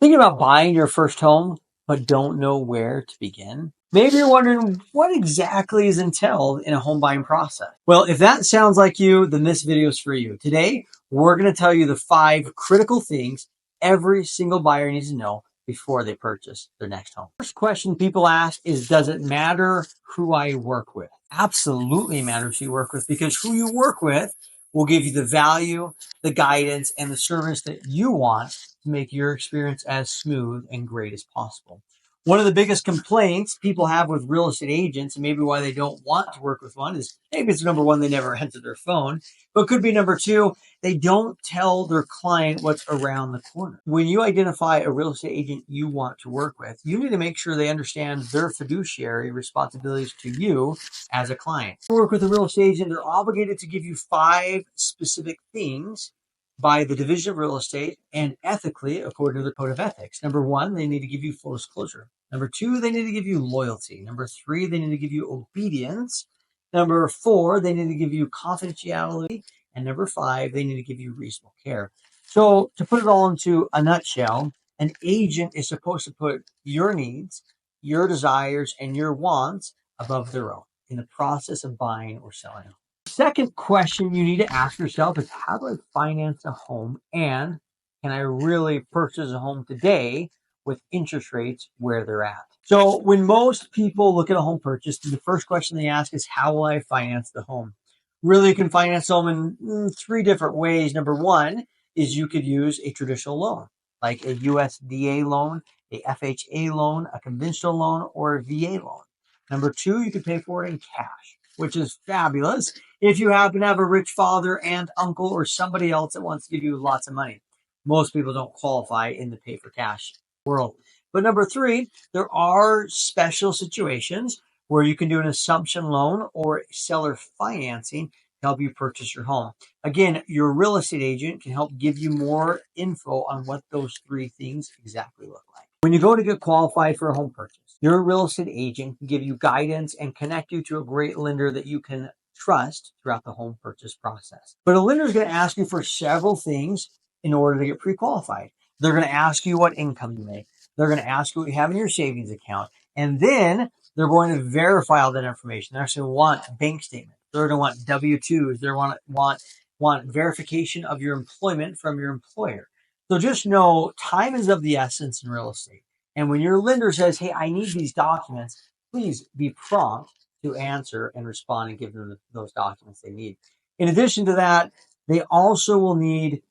Thinking about buying your first home, but don't know where to begin? Maybe you're wondering what exactly is entailed in a home buying process. Well, if that sounds like you, then this video is for you. Today, we're going to tell you the 5 critical things every single buyer needs to know before they purchase their next home. First question people ask is, does it matter who I work with? Absolutely matters who you work with, because who you work with will give you the value, the guidance, and the service that you want to make your experience as smooth and great as possible. One of the biggest complaints people have with real estate agents, and maybe why they don't want to work with one, is maybe it's number one, they never answer their phone, but could be number two, they don't tell their client what's around the corner. When you identify a real estate agent you want to work with, you need to make sure they understand their fiduciary responsibilities to you as a client. To work with a real estate agent, they're obligated to give you 5 specific things by the Division of Real Estate and ethically according to the Code of Ethics. Number 1, they need to give you full disclosure. Number 2, they need to give you loyalty. Number 3, they need to give you obedience. Number 4, they need to give you confidentiality. And number 5, they need to give you reasonable care. So to put it all into a nutshell, an agent is supposed to put your needs, your desires, and your wants above their own in the process of buying or selling. Second question you need to ask yourself is, how do I finance a home, and can I really purchase a home today with interest rates where they're at? So when most people look at a home purchase, the first question they ask is, how will I finance the home? Really, you can finance a home in 3 different ways. Number 1 is you could use a traditional loan, like a USDA loan, a FHA loan, a conventional loan, or a VA loan. Number 2, you could pay for it in cash, which is fabulous if you happen to have a rich father, aunt, uncle, or somebody else that wants to give you lots of money. Most people don't qualify in the pay for cash world. But number 3, there are special situations where you can do an assumption loan or seller financing to help you purchase your home. Again, your real estate agent can help give you more info on what those 3 things exactly look like. When you go to get qualified for a home purchase, your real estate agent can give you guidance and connect you to a great lender that you can trust throughout the home purchase process. But a lender is going to ask you for several things in order to get pre-qualified. They're going to ask you what income you make. They're going to ask you what you have in your savings account. And then they're going to verify all that information. They're actually going to want bank statements. They're going to want W-2s. They're going to want verification of your employment from your employer. So just know time is of the essence in real estate. And when your lender says, hey, I need these documents, please be prompt to answer and respond and give them those documents they need. In addition to that, they also will need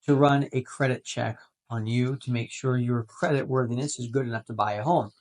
to run a credit check on you to make sure your credit worthiness is good enough to buy a home.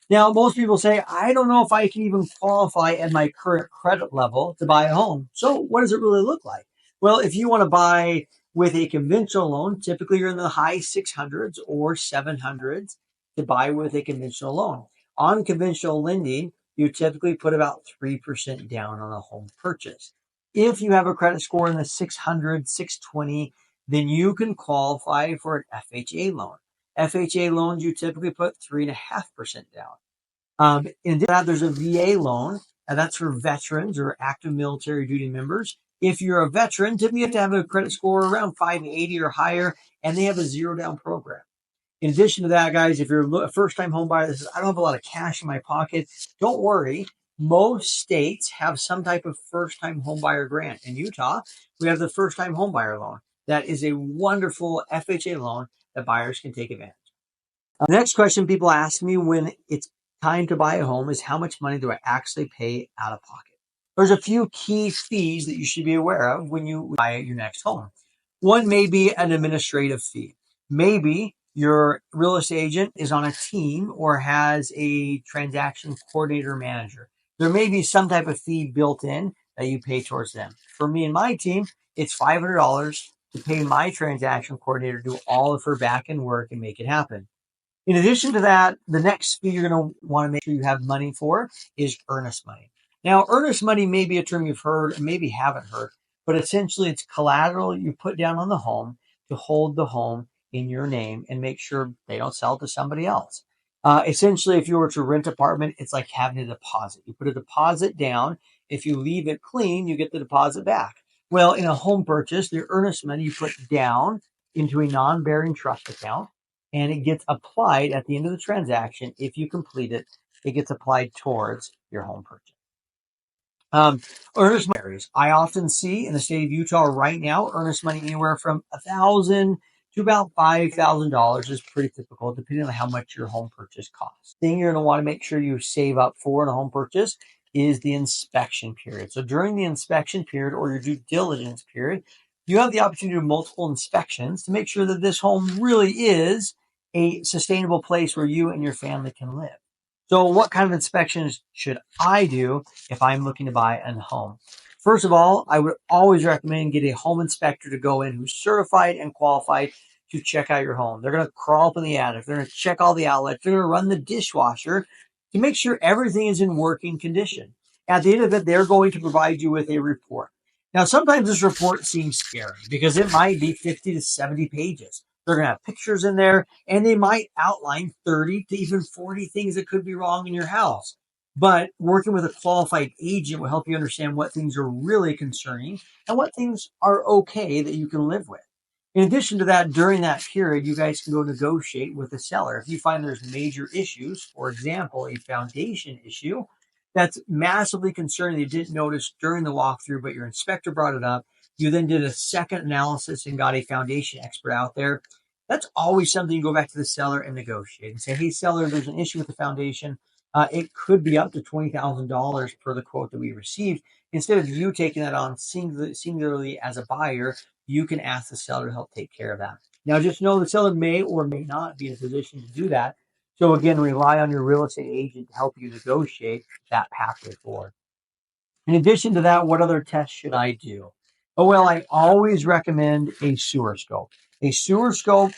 Now, most people say, I don't know if I can even qualify at my current credit level to buy a home. So what does it really look like? Well, if you want to buy with a conventional loan, typically you're in the high 600s or 700s to buy with a conventional loan. On conventional lending, you typically put about 3% down on a home purchase. If you have a credit score in the 600, 620, then you can qualify for an FHA loan. FHA loans, you typically put 3.5% down. In addition to that, there's a VA loan, and that's for veterans or active military duty members. If you're a veteran, typically you have to have a credit score around 580 or higher, and they have a 0 down program. In addition to that, guys, if you're a first-time home buyer that says, I don't have a lot of cash in my pocket, don't worry. Most states have some type of first-time home buyer grant. In Utah, we have the first-time home buyer loan. That is a wonderful FHA loan that buyers can take advantage of. The next question people ask me when it's time to buy a home is, how much money do I actually pay out of pocket? There's a few key fees that you should be aware of when you buy your next home. One may be an administrative fee. Maybe your real estate agent is on a team or has a transaction coordinator manager. There may be some type of fee built in that you pay towards them. For me and my team, it's $500 to pay my transaction coordinator to do all of her back end work and make it happen. In addition to that, the next fee you're going to want to make sure you have money for is earnest money. Now, earnest money may be a term you've heard and maybe haven't heard, but essentially it's collateral you put down on the home to hold the home in your name and make sure they don't sell it to somebody else. Essentially, if you were to rent an apartment, it's like having a deposit. You put a deposit down. If you leave it clean, you get the deposit back. Well, in a home purchase, the earnest money you put down into a non-bearing trust account, and it gets applied at the end of the transaction. If you complete it, it gets applied towards your home purchase. Earnest money. I often see in the state of Utah right now, earnest money anywhere from $1,000 to about $5,000 is pretty typical, depending on how much your home purchase costs. Thing you're going to want to make sure you save up for in a home purchase is the inspection period. So during the inspection period or your due diligence period, you have the opportunity to do multiple inspections to make sure that this home really is a sustainable place where you and your family can live. So what kind of inspections should I do if I'm looking to buy a home? First of all, I would always recommend get a home inspector to go in who's certified and qualified to check out your home. They're going to crawl up in the attic. They're going to check all the outlets. They're going to run the dishwasher to make sure everything is in working condition. At the end of it, they're going to provide you with a report. Now, sometimes this report seems scary because it might be 50 to 70 pages. They're going to have pictures in there, and they might outline 30 to even 40 things that could be wrong in your house. But working with a qualified agent will help you understand what things are really concerning and what things are okay that you can live with. In addition to that, during that period, you guys can go negotiate with the seller. If you find there's major issues, for example, a foundation issue that's massively concerning that you didn't notice during the walkthrough, but your inspector brought it up, you then did a second analysis and got a foundation expert out there. That's always something you go back to the seller and negotiate and say, hey, seller, there's an issue with the foundation. It could be up to $20,000 per the quote that we received. Instead of you taking that on singularly as a buyer, you can ask the seller to help take care of that. Now, just know the seller may or may not be in a position to do that. So again, rely on your real estate agent to help you negotiate that pathway forward. In addition to that, what other tests should I do? Oh, well, I always recommend a sewer scope. A sewer scope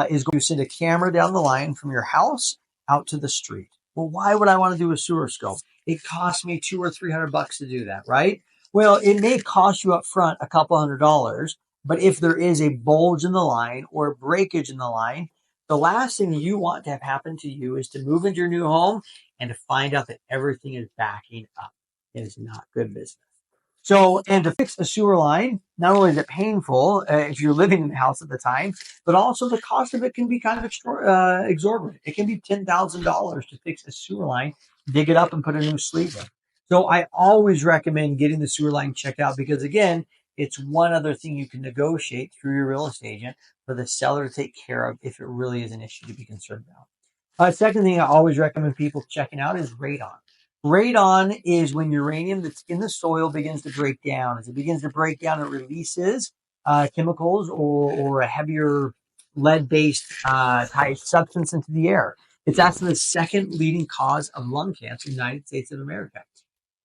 is going to send a camera down the line from your house out to the street. Well, why would I want to do a sewer scope? It costs me $200 or $300 to do that, right? Well, it may cost you up front a couple $100, but if there is a bulge in the line or a breakage in the line, the last thing you want to have happen to you is to move into your new home and to find out that everything is backing up. It is not good business. So, and to fix a sewer line, not only is it painful if you're living in the house at the time, but also the cost of it can be kind of exorbitant. It can be $10,000 to fix a sewer line, dig it up, and put a new sleeve in. So, I always recommend getting the sewer line checked out because, again, it's one other thing you can negotiate through your real estate agent for the seller to take care of if it really is an issue to be concerned about. Second thing I always recommend people checking out is radon. Radon is when uranium that's in the soil begins to break down. As it begins to break down, it releases chemicals or a heavier lead-based type substance into the air. It's actually the second leading cause of lung cancer in the United States of America.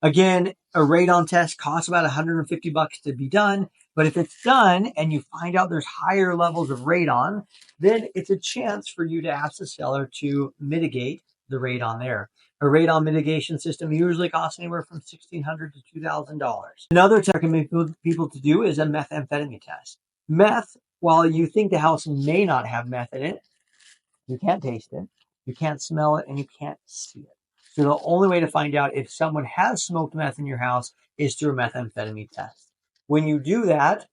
Again, a radon test costs about $150 to be done, but if it's done and you find out there's higher levels of radon, then it's a chance for you to ask the seller to mitigate the radon there. A radon mitigation system usually costs anywhere from $1,600 to $2,000. Another test I recommend people to do is a methamphetamine test. Meth, while you think the house may not have meth in it, you can't taste it, you can't smell it, and you can't see it. So the only way to find out if someone has smoked meth in your house is through a methamphetamine test. When you do that,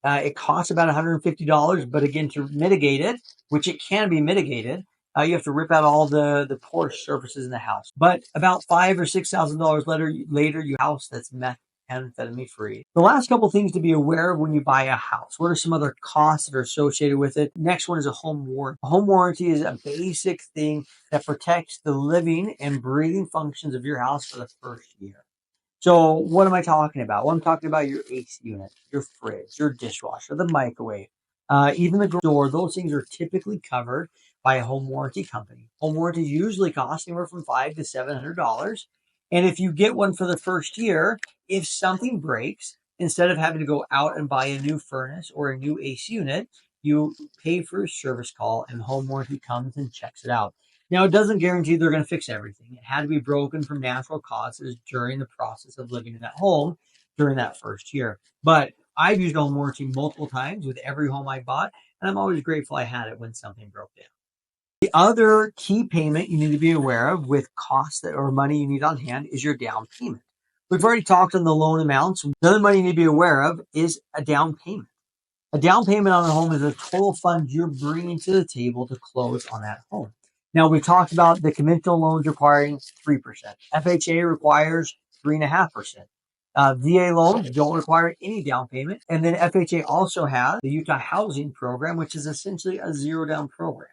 it costs about $150, but again, to mitigate it, which it can be mitigated, you have to rip out all the porous surfaces in the house. But about $5,000 or $6,000 later, you house that's methamphetamine free. The last couple things to be aware of when you buy a house. What are some other costs that are associated with it? Next one is a home warranty. A home warranty is a basic thing that protects the living and breathing functions of your house for the first year. So what am I talking about? Well, I'm talking about your AC unit, your fridge, your dishwasher, the microwave, even the door. Those things are typically covered by a home warranty company. Home warranties usually cost anywhere from $500 to $700. And if you get one for the first year, if something breaks, instead of having to go out and buy a new furnace or a new AC unit, you pay for a service call and home warranty comes and checks it out. Now, it doesn't guarantee they're going to fix everything. It had to be broken from natural causes during the process of living in that home during that first year. But I've used home warranty multiple times with every home I bought, and I'm always grateful I had it when something broke down. The other key payment you need to be aware of with costs or money you need on hand is your down payment. We've already talked on the loan amounts. Another money you need to be aware of is a down payment. A down payment on a home is a total fund you're bringing to the table to close on that home. Now, we talked about the conventional loans requiring 3%. FHA requires 3.5%. VA loans don't require any down payment. And then FHA also has the Utah Housing Program, which is essentially a zero down program.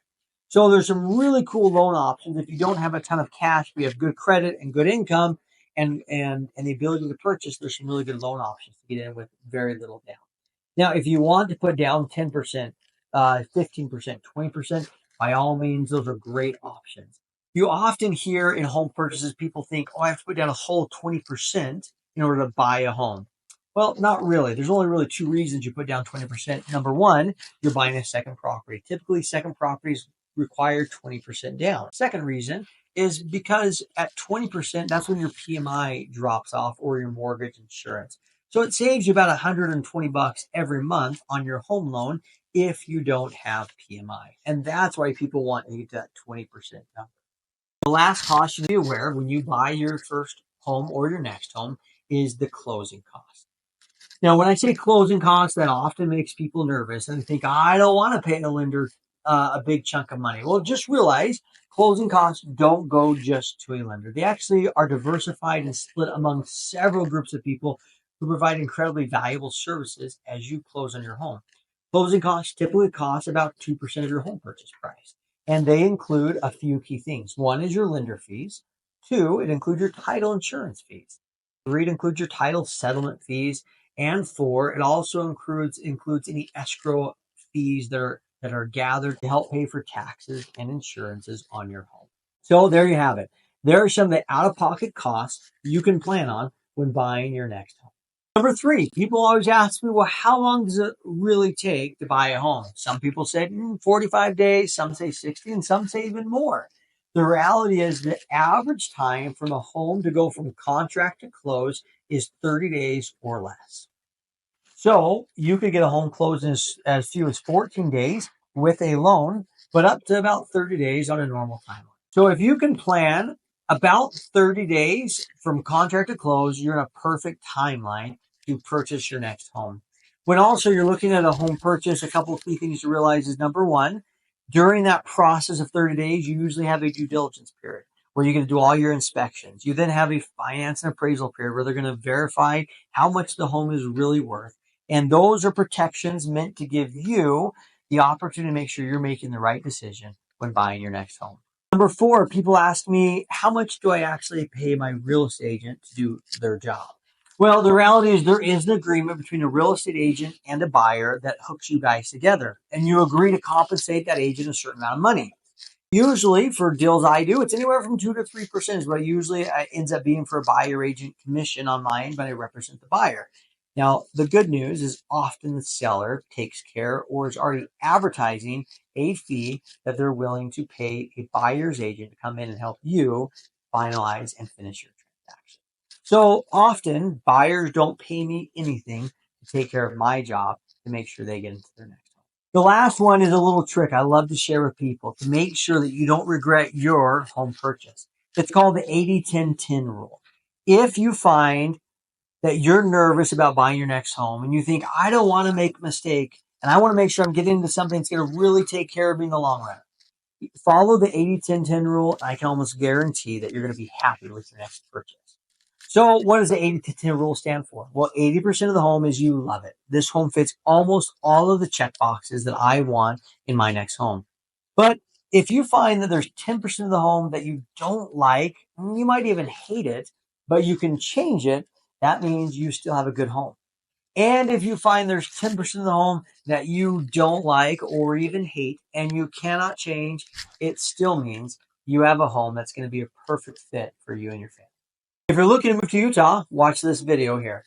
So there's some really cool loan options. If you don't have a ton of cash, but you have good credit and good income and the ability to purchase, there's some really good loan options to get in with very little down. Now, if you want to put down 10%, 15%, 20%, by all means, those are great options. You often hear in home purchases, people think, oh, I have to put down a whole 20% in order to buy a home. Well, not really. There's only really two reasons you put down 20%. Number one, you're buying a second property. Typically, second properties require 20% down. Second reason is because at 20%, that's when your PMI drops off or your mortgage insurance. So it saves you about $120 every month on your home loan if you don't have PMI. And that's why people want to get that 20% number. The last cost you need to be aware of when you buy your first home or your next home is the closing cost. Now, when I say closing costs, that often makes people nervous and think, I don't want to pay a lender a big chunk of money. Well, just realize closing costs don't go just to a lender. They actually are diversified and split among several groups of people who provide incredibly valuable services as you close on your home. Closing costs typically cost about 2% of your home purchase price, and they include a few key things. One is your lender fees. Two, it includes your title insurance fees. Three, it includes your title settlement fees. And four, it also includes any escrow fees that are gathered to help pay for taxes and insurances on your home. So there you have it. There are some of the out-of-pocket costs you can plan on when buying your next home. Number three, people always ask me, well, how long does it really take to buy a home? Some people say 45 days, some say 60, and some say even more. The reality is the average time from a home to go from contract to close is 30 days or less. So you could get a home closed in as few as 14 days with a loan, but up to about 30 days on a normal timeline. So if you can plan about 30 days from contract to close, you're in a perfect timeline to purchase your next home. When also you're looking at a home purchase, a couple of key things to realize is number one, during that process of 30 days, you usually have a due diligence period where you're going to do all your inspections. You then have a finance and appraisal period where they're going to verify how much the home is really worth. And those are protections meant to give you the opportunity to make sure you're making the right decision when buying your next home. Number four, people ask me, how much do I actually pay my real estate agent to do their job? Well, the reality is there is an agreement between a real estate agent and a buyer that hooks you guys together, and you agree to compensate that agent a certain amount of money. Usually, for deals I do, it's anywhere from 2 to 3% is what usually ends up being for a buyer agent commission on mine, but I represent the buyer. Now, the good news is often the seller takes care or is already advertising a fee that they're willing to pay a buyer's agent to come in and help you finalize and finish your transaction. So often, buyers don't pay me anything to take care of my job to make sure they get into their next home. The last one is a little trick I love to share with people to make sure that you don't regret your home purchase. It's called the 80-10-10 rule. If you find that you're nervous about buying your next home and you think, I don't want to make a mistake and I want to make sure I'm getting into something that's going to really take care of me in the long run, follow the 80-10-10 rule. And I can almost guarantee that you're going to be happy with your next purchase. So what does the 80-10 rule stand for? Well, 80% of the home is you love it. This home fits almost all of the check boxes that I want in my next home. But if you find that there's 10% of the home that you don't like, you might even hate it, but you can change it, that means you still have a good home. And if you find there's 10% of the home that you don't like or even hate and you cannot change, it still means you have a home that's going to be a perfect fit for you and your family. If you're looking to move to Utah, watch this video here.